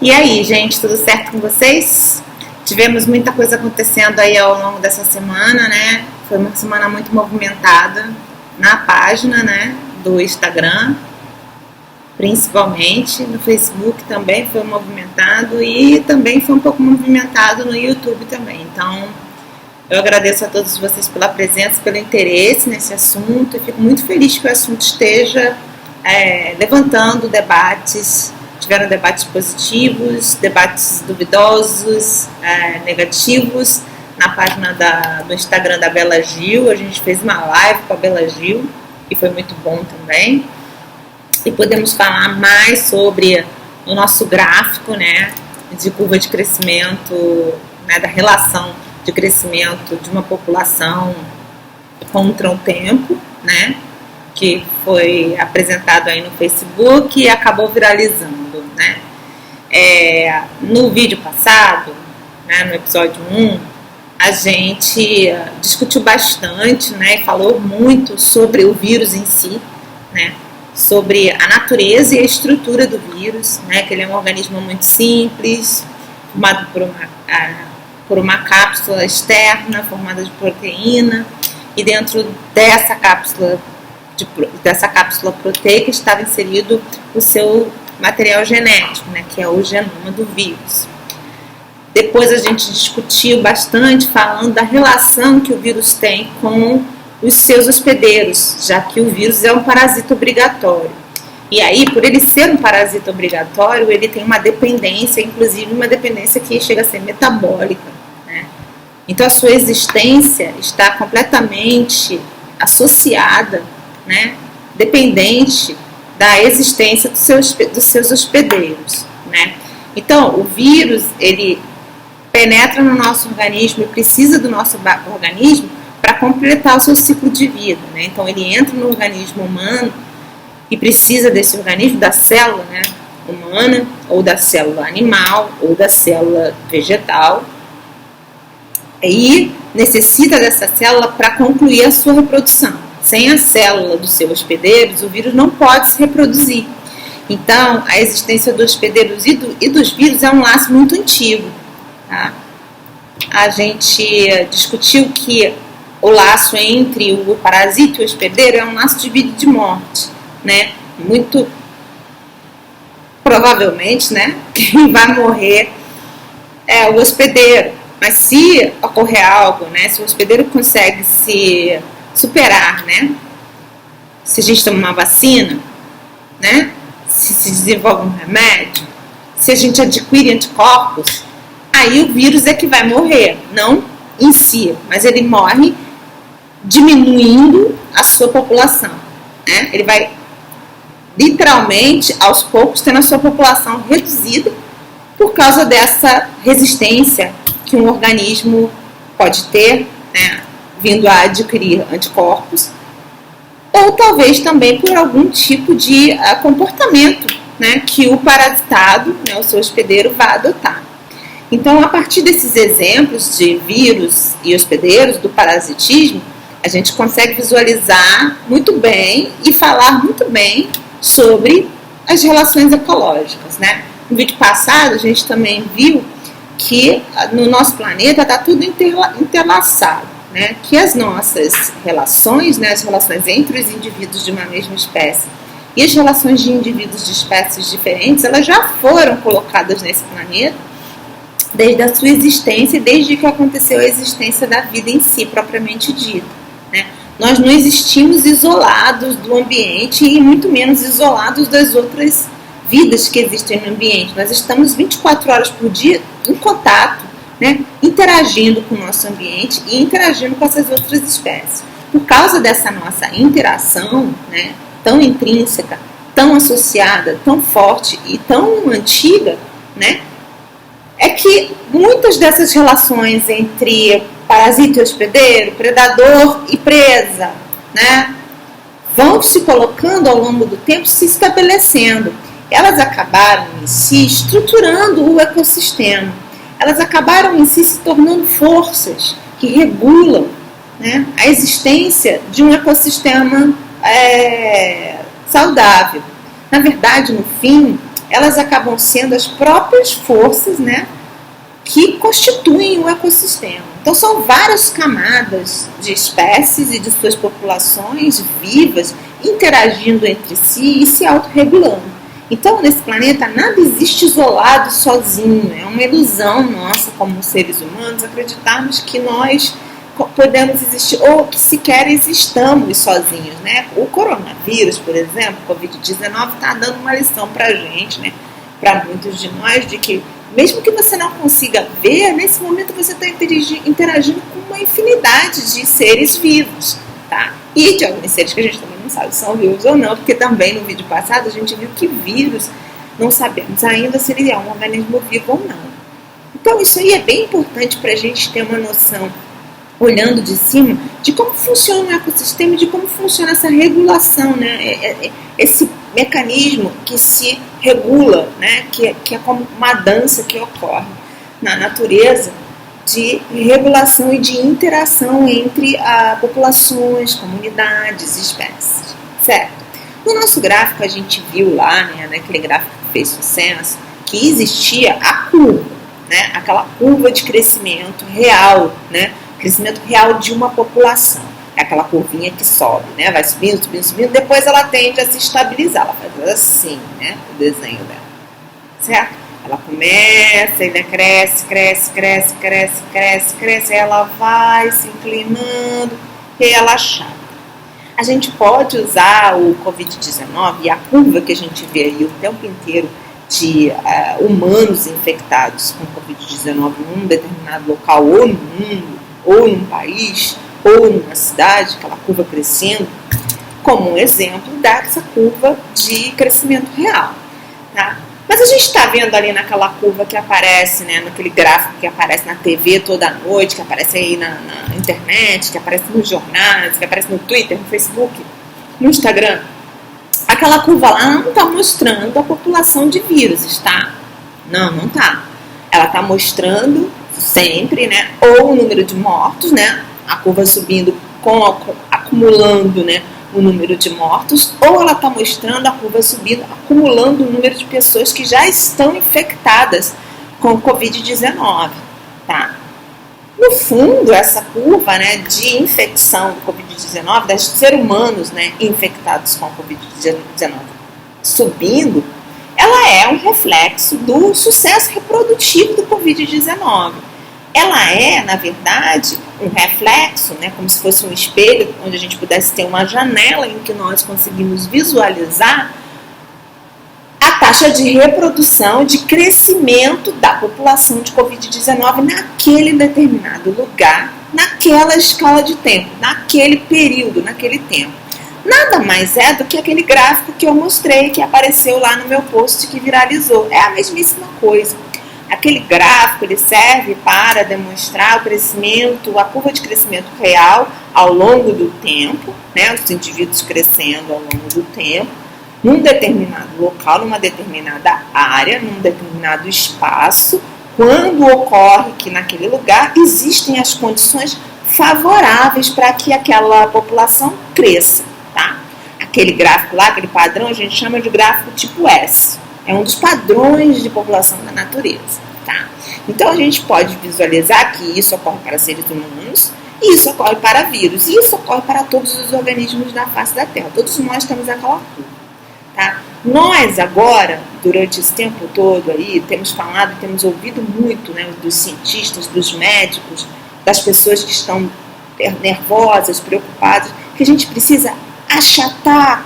E aí, gente, tudo certo com vocês? Tivemos muita coisa acontecendo aí ao longo dessa semana, né? Foi uma semana muito movimentada na página, né, do Instagram, principalmente. No Facebook também foi movimentado e também foi um pouco movimentado no YouTube também. Então, eu agradeço a todos vocês pela presença, pelo interesse nesse assunto. Eu fico muito feliz que o assunto esteja levantando debates. Tiveram debates positivos, debates duvidosos, negativos. Na página do Instagram da Bela Gil, a gente fez uma live com a Bela Gil, que foi muito bom também. E podemos falar mais sobre o nosso gráfico, né, de curva de crescimento, né, da relação de crescimento de uma população contra o tempo, né, que foi apresentado aí no Facebook e acabou viralizando, né. No vídeo passado, né, no episódio 1, a gente discutiu bastante, né, e falou muito sobre o vírus em si, né, sobre a natureza e a estrutura do vírus, né, que ele é um organismo muito simples, formado por uma cápsula externa, formada de proteína, e dentro dessa cápsula proteica estava inserido o seu material genético, né, que é o genoma do vírus. Depois a gente discutiu bastante falando da relação que o vírus tem com os seus hospedeiros, já que o vírus é um parasita obrigatório. E aí, por ele ser um parasita obrigatório, ele tem uma dependência, inclusive uma dependência que chega a ser metabólica, né? Então a sua existência está completamente associada, né, dependente da existência dos seus hospedeiros, né? Então o vírus, ele penetra no nosso organismo e precisa do nosso organismo para completar o seu ciclo de vida, né? Então ele entra no organismo humano e precisa desse organismo, da célula, né, humana, ou da célula animal, ou da célula vegetal, e necessita dessa célula para concluir a sua reprodução. Sem a célula dos seus hospedeiros, o vírus não pode se reproduzir. Então, a existência dos hospedeiros e dos vírus é um laço muito antigo. Tá? A gente discutiu que o laço entre o parasita e o hospedeiro é um laço de vida e de morte, né? Muito provavelmente, né, quem vai morrer é o hospedeiro. Mas se ocorrer algo, né, se o hospedeiro consegue se superar, né, se a gente toma uma vacina, né, se desenvolve um remédio, se a gente adquire anticorpos, aí o vírus é que vai morrer, não em si, mas ele morre diminuindo a sua população, né? Ele vai literalmente, aos poucos, tendo a sua população reduzida por causa dessa resistência que um organismo pode ter, né, vindo a adquirir anticorpos, ou talvez também por algum tipo de comportamento, né, que o parasitado, né, o seu hospedeiro, vai adotar. Então, a partir desses exemplos de vírus e hospedeiros, do parasitismo, a gente consegue visualizar muito bem e falar muito bem sobre as relações ecológicas, né? No vídeo passado, a gente também viu que no nosso planeta está tudo interlaçado, né? Que as nossas relações, né, as relações entre os indivíduos de uma mesma espécie e as relações de indivíduos de espécies diferentes, elas já foram colocadas nesse planeta desde a sua existência e desde que aconteceu a existência da vida em si, propriamente dita, né? Nós não existimos isolados do ambiente e muito menos isolados das outras vidas que existem no ambiente. Nós estamos 24 horas por dia em contato, né, interagindo com o nosso ambiente e interagindo com essas outras espécies. Por causa dessa nossa interação, né, tão intrínseca, tão associada, tão forte e tão antiga, né, é que muitas dessas relações entre parasita e hospedeiro, predador e presa, né, vão se colocando ao longo do tempo, se estabelecendo. Elas acabaram em si estruturando o ecossistema. Elas acabaram em si se tornando forças que regulam, né, a existência de um ecossistema saudável. Na verdade, no fim, elas acabam sendo as próprias forças, né, que constituem o ecossistema. Então são várias camadas de espécies e de suas populações vivas interagindo entre si e se autorregulando. Então nesse planeta nada existe isolado sozinho. É uma ilusão nossa como seres humanos acreditarmos que nós podemos existir ou que sequer existamos sozinhos, né? O coronavírus, por exemplo, o Covid-19 está dando uma lição para a gente, né? Para muitos de nós, de que mesmo que você não consiga ver, nesse momento você está interagindo com uma infinidade de seres vivos, tá? E de alguns seres que a gente também não sabe se são vivos ou não, porque também no vídeo passado a gente viu que vírus não sabemos ainda se ele é um organismo vivo ou não. Então isso aí é bem importante para a gente ter uma noção, olhando de cima, de como funciona o ecossistema e de como funciona essa regulação, né? Esse mecanismo que se regula, né? Que é como uma dança que ocorre na natureza de regulação e de interação entre populações, comunidades, espécies, certo? No nosso gráfico a gente viu lá, né, naquele gráfico que fez sucesso, que existia a curva, né? Aquela curva de crescimento real, né? Crescimento real de uma população. É aquela curvinha que sobe, né? Vai subindo, subindo, subindo, depois ela tende a se estabilizar. Ela faz assim, né? O desenho dela. Certo? Ela começa, ainda cresce, cresce, cresce, cresce, cresce, cresce, ela vai se inclinando e ela achata. A gente pode usar o Covid-19 e a curva que a gente vê aí o tempo inteiro de humanos infectados com Covid-19 num determinado local ou no mundo, ou num país, ou numa cidade, aquela curva crescendo, como um exemplo dessa curva de crescimento real, tá? Mas a gente está vendo ali naquela curva que aparece, né, naquele gráfico que aparece na TV toda noite, que aparece aí na internet, que aparece nos jornais, que aparece no Twitter, no Facebook, no Instagram. Aquela curva lá não está mostrando a população de vírus, tá? Não está. Ela está mostrando sempre, né, ou o número de mortos, né, a curva subindo, acumulando, né, o número de mortos, ou ela está mostrando a curva subindo, acumulando o número de pessoas que já estão infectadas com o Covid-19, tá? No fundo, essa curva, né, de infecção do Covid-19, dos seres humanos, né, infectados com o Covid-19 subindo, ela é um reflexo do sucesso reprodutivo do Covid-19. Ela é, na verdade, um reflexo, né, como se fosse um espelho, onde a gente pudesse ter uma janela em que nós conseguimos visualizar a taxa de reprodução, de crescimento da população de Covid-19 naquele determinado lugar, naquela escala de tempo, naquele período, naquele tempo. Nada mais é do que aquele gráfico que eu mostrei, que apareceu lá no meu post, que viralizou. É a mesmíssima coisa. Aquele gráfico ele serve para demonstrar o crescimento, a curva de crescimento real ao longo do tempo, né, os indivíduos crescendo ao longo do tempo, num determinado local, numa determinada área, num determinado espaço, quando ocorre que naquele lugar existem as condições favoráveis para que aquela população cresça, tá? Aquele gráfico lá, aquele padrão, a gente chama de gráfico tipo S. É um dos padrões de população da natureza, tá? Então a gente pode visualizar que isso ocorre para seres humanos, e isso ocorre para vírus, e isso ocorre para todos os organismos da face da Terra. Todos nós temos aquela curva, tá? Nós agora, durante esse tempo todo aí, temos falado, temos ouvido muito, né, dos cientistas, dos médicos, das pessoas que estão nervosas, preocupadas, que a gente precisa achatar a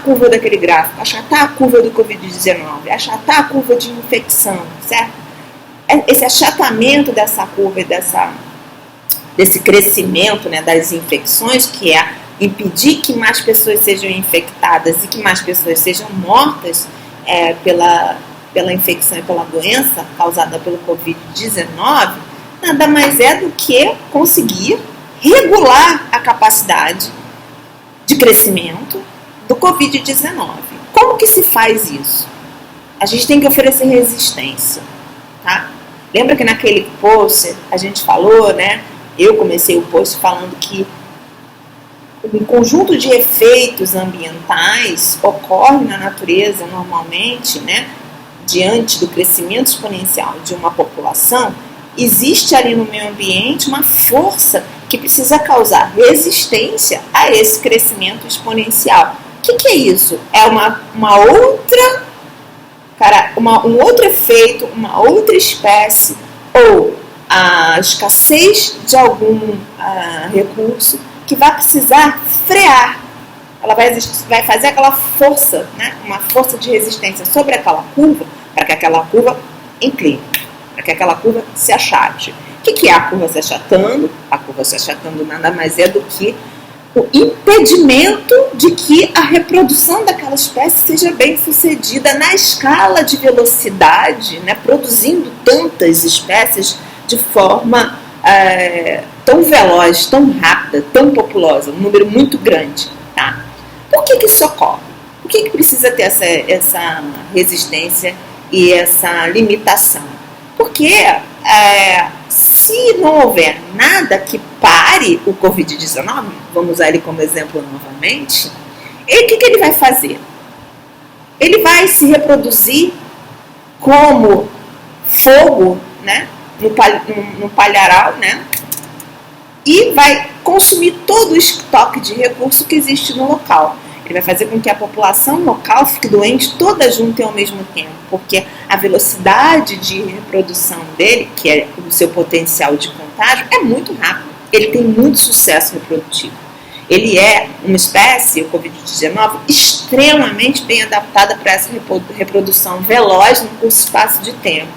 curva daquele gráfico, achatar a curva do Covid-19, achatar a curva de infecção, certo? Esse achatamento dessa curva e desse crescimento, né, das infecções, que é impedir que mais pessoas sejam infectadas e que mais pessoas sejam mortas pela infecção e pela doença causada pelo Covid-19, nada mais é do que conseguir regular a capacidade de crescimento do Covid-19. Como que se faz isso? A gente tem que oferecer resistência, tá? Lembra que naquele post a gente falou, né? Eu comecei o post falando que um conjunto de efeitos ambientais ocorre na natureza normalmente, né, diante do crescimento exponencial de uma população. Existe ali no meio ambiente uma força que precisa causar resistência a esse crescimento exponencial. O que é isso? É um outro efeito, uma outra espécie, ou a escassez de algum recurso que vai precisar frear. Ela vai fazer aquela força, né, uma força de resistência sobre aquela curva, para que aquela curva incline, para que aquela curva se achate. O que é a curva se achatando? A curva se achatando nada mais é do que o impedimento de que a reprodução daquela espécie seja bem sucedida na escala de velocidade, né, produzindo tantas espécies de forma tão veloz, tão rápida, tão populosa, um número muito grande. Tá? Por que isso ocorre? Por que precisa ter essa resistência e essa limitação? Porque se não houver nada que pare o Covid-19, vamos usar ele como exemplo novamente, o que ele vai fazer? Ele vai se reproduzir como fogo, né, no palharal, né, e vai consumir todo o estoque de recurso que existe no local. Ele vai fazer com que a população local fique doente toda junta e ao mesmo tempo, porque a velocidade de reprodução dele, que é o seu potencial de contágio, é muito rápido. Ele tem muito sucesso reprodutivo. Ele é uma espécie, o Covid-19, extremamente bem adaptada para essa reprodução veloz no curto espaço de tempo.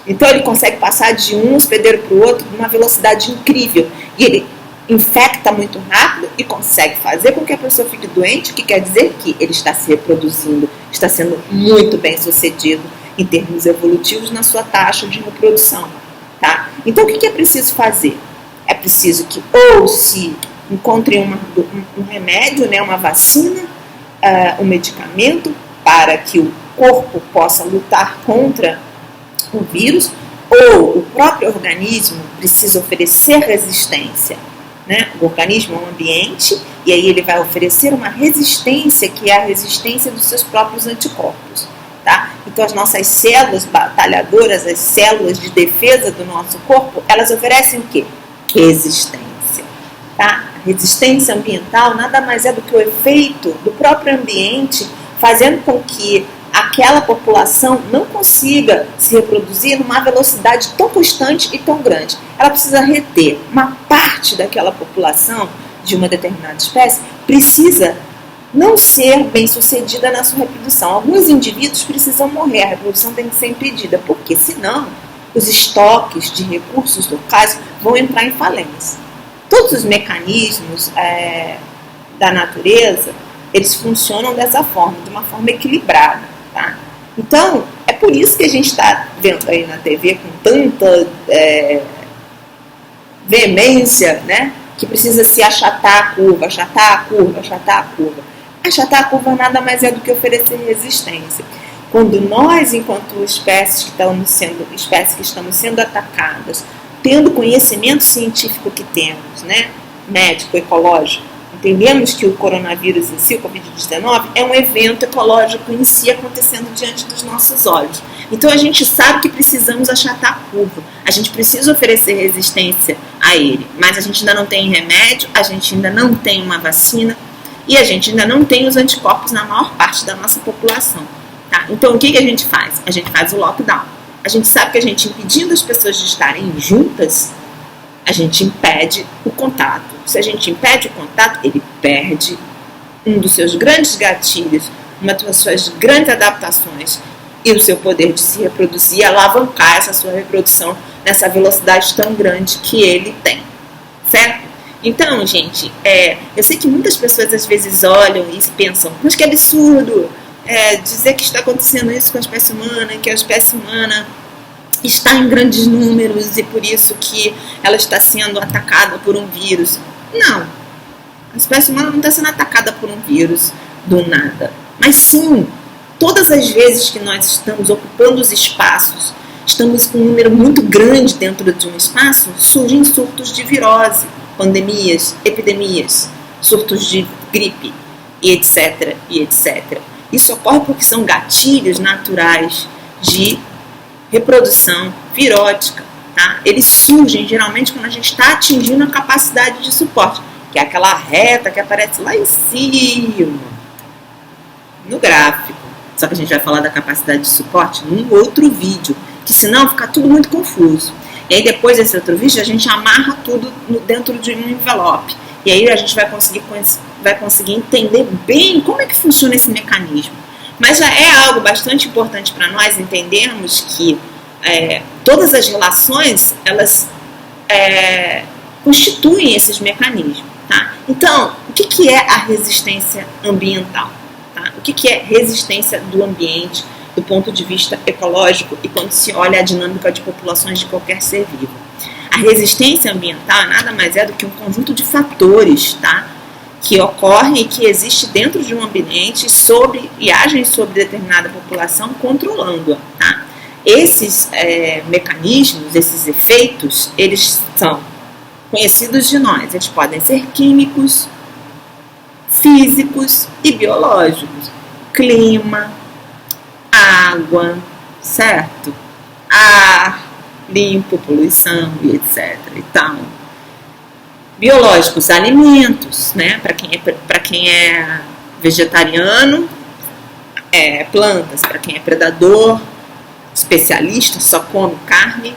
Então ele consegue passar de um hospedeiro para o outro numa velocidade incrível. E ele infecta muito rápido e consegue fazer com que a pessoa fique doente, o que quer dizer que ele está se reproduzindo, está sendo muito bem sucedido em termos evolutivos na sua taxa de reprodução. Tá? Então o que é preciso fazer? É preciso que ou se encontre um remédio, né, uma vacina, um medicamento para que o corpo possa lutar contra o vírus, ou o próprio organismo precisa oferecer resistência. Né? O organismo é um ambiente e aí ele vai oferecer uma resistência que é a resistência dos seus próprios anticorpos. Tá? Então as nossas células batalhadoras, as células de defesa do nosso corpo, elas oferecem o quê? Resistência. Tá? A resistência ambiental nada mais é do que o efeito do próprio ambiente fazendo com que aquela população não consiga se reproduzir numa velocidade tão constante e tão grande. Ela precisa reter. Uma parte daquela população de uma determinada espécie precisa não ser bem sucedida na sua reprodução. Alguns indivíduos precisam morrer, a reprodução tem que ser impedida, porque senão os estoques de recursos locais vão entrar em falência. Todos os mecanismos da natureza, eles funcionam dessa forma, de uma forma equilibrada. Tá? Então, é por isso que a gente está vendo aí na TV com tanta veemência, né, que precisa se achatar a curva, achatar a curva, achatar a curva. Achatar a curva nada mais é do que oferecer resistência. Quando nós, enquanto espécies que estamos sendo atacadas, tendo conhecimento científico que temos, né, médico, ecológico, entendemos que o coronavírus em si, o Covid-19, é um evento ecológico em si acontecendo diante dos nossos olhos. Então a gente sabe que precisamos achatar a curva, a gente precisa oferecer resistência a ele, mas a gente ainda não tem remédio, a gente ainda não tem uma vacina e a gente ainda não tem os anticorpos na maior parte da nossa população. Tá? Então o que a gente faz? A gente faz o lockdown. A gente sabe que a gente impedindo as pessoas de estarem juntas, a gente impede o contato. Se a gente impede o contato, ele perde um dos seus grandes gatilhos, uma das suas grandes adaptações e o seu poder de se reproduzir e alavancar essa sua reprodução nessa velocidade tão grande que ele tem. Certo? Então, gente, eu sei que muitas pessoas às vezes olham e pensam, mas que absurdo dizer que está acontecendo isso com a espécie humana, que a espécie humana está em grandes números e por isso que ela está sendo atacada por um vírus. Não, a espécie humana não está sendo atacada por um vírus do nada, mas sim, todas as vezes que nós estamos ocupando os espaços, estamos com um número muito grande dentro de um espaço, surgem surtos de virose, pandemias, epidemias. surtos de gripe, e etc, e etc. Isso ocorre porque são gatilhos naturais de reprodução virótica, tá? Eles surgem geralmente quando a gente está atingindo a capacidade de suporte, que é aquela reta que aparece lá em cima, no gráfico. Só que a gente vai falar da capacidade de suporte num outro vídeo, que senão fica tudo muito confuso. E aí depois desse outro vídeo a gente amarra tudo dentro de um envelope. E aí a gente vai conseguir entender bem como é que funciona esse mecanismo. Mas já é algo bastante importante para nós entendermos que todas as relações, elas constituem esses mecanismos. Tá? Então, o que é a resistência ambiental? Tá? O que é resistência do ambiente do ponto de vista ecológico e quando se olha a dinâmica de populações de qualquer ser vivo? A resistência ambiental nada mais é do que um conjunto de fatores, tá? Que ocorrem e que existe dentro de um ambiente e agem sobre determinada população, controlando-a. Tá? Esses mecanismos, esses efeitos, eles são conhecidos de nós. Eles podem ser químicos, físicos e biológicos. Clima, água, certo? Ar limpo, poluição e etc. Então, biológicos, alimentos, né? Para quem é vegetariano, plantas. Para quem é predador, especialista, só come carne,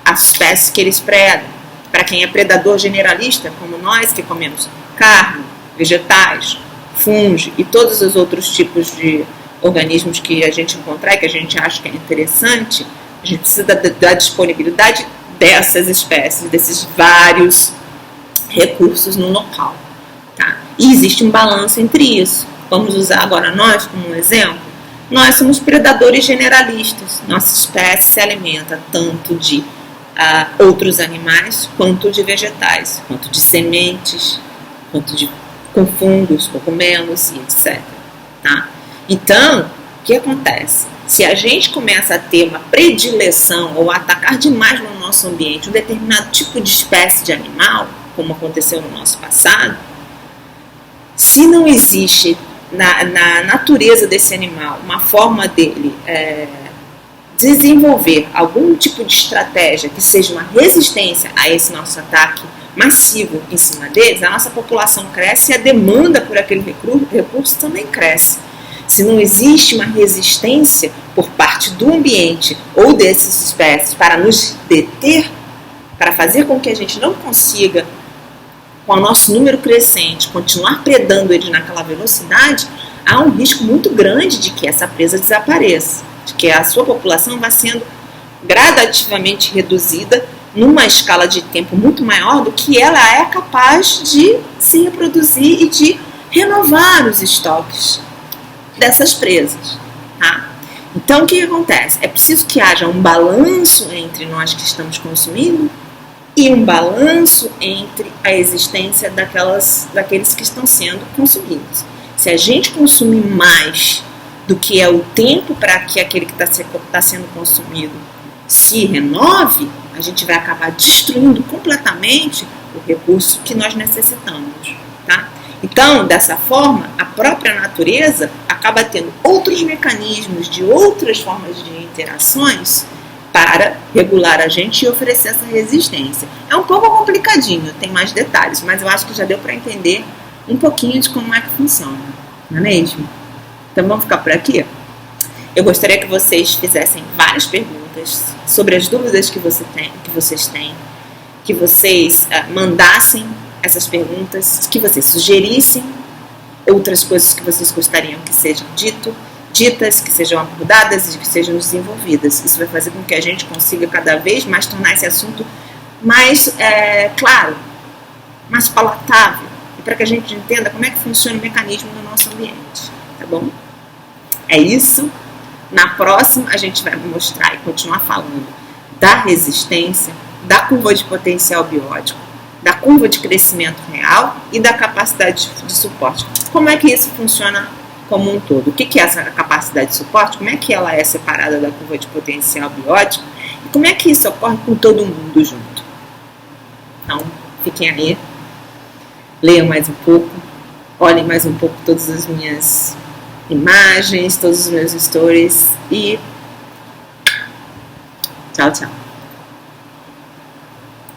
as espécies que eles predam. Para quem é predador generalista, como nós que comemos carne, vegetais, fungos e todos os outros tipos de organismos que a gente encontrar e que a gente acha que é interessante, a gente precisa da disponibilidade dessas espécies, desses vários recursos no local. Tá? E existe um balanço entre isso. Vamos usar agora nós como um exemplo. Nós somos predadores generalistas. Nossa espécie se alimenta tanto de outros animais, quanto de vegetais, quanto de sementes, com fungos, cogumelos e etc. Tá? Então, o que acontece? Se a gente começa a ter uma predileção ou a atacar demais no nosso ambiente um determinado tipo de espécie de animal, como aconteceu no nosso passado, se não existe na natureza desse animal uma forma dele desenvolver algum tipo de estratégia que seja uma resistência a esse nosso ataque massivo em cima deles, a nossa população cresce e a demanda por aquele recurso também cresce. Se não existe uma resistência por parte do ambiente ou dessas espécies para nos deter, para fazer com que a gente não consiga, com o nosso número crescente, continuar predando eles naquela velocidade, há um risco muito grande de que essa presa desapareça, de que a sua população vá sendo gradativamente reduzida numa escala de tempo muito maior do que ela é capaz de se reproduzir e de renovar os estoques dessas presas. Tá? Então, o que acontece? É preciso que haja um balanço entre nós que estamos consumindo e um balanço entre a existência daqueles que estão sendo consumidos. Se a gente consumir mais do que é o tempo para que aquele que está sendo consumido se renove, a gente vai acabar destruindo completamente o recurso que nós necessitamos. Tá? Então, dessa forma, a própria natureza acaba tendo outros mecanismos de outras formas de interações para regular a gente e oferecer essa resistência. É um pouco complicadinho, tem mais detalhes, mas eu acho que já deu para entender um pouquinho de como é que funciona, não é mesmo? Então vamos ficar por aqui? Eu gostaria que vocês fizessem várias perguntas sobre as dúvidas que vocês têm, que vocês mandassem essas perguntas, que vocês sugerissem outras coisas que vocês gostariam que sejam ditas, que sejam abordadas e que sejam desenvolvidas. Isso vai fazer com que a gente consiga cada vez mais tornar esse assunto mais claro, mais palatável, e para que a gente entenda como é que funciona o mecanismo no nosso ambiente. Tá bom? É isso. Na próxima a gente vai mostrar e continuar falando da resistência, da curva de potencial biótico, da curva de crescimento real e da capacidade de suporte. Como é que isso funciona como um todo? O que é essa capacidade de suporte? Como é que ela é separada da curva de potencial biótico? E como é que isso ocorre com todo mundo junto? Então, fiquem aí. leiam mais um pouco, olhem mais um pouco todas as minhas imagens, todos os meus stories e tchau, tchau.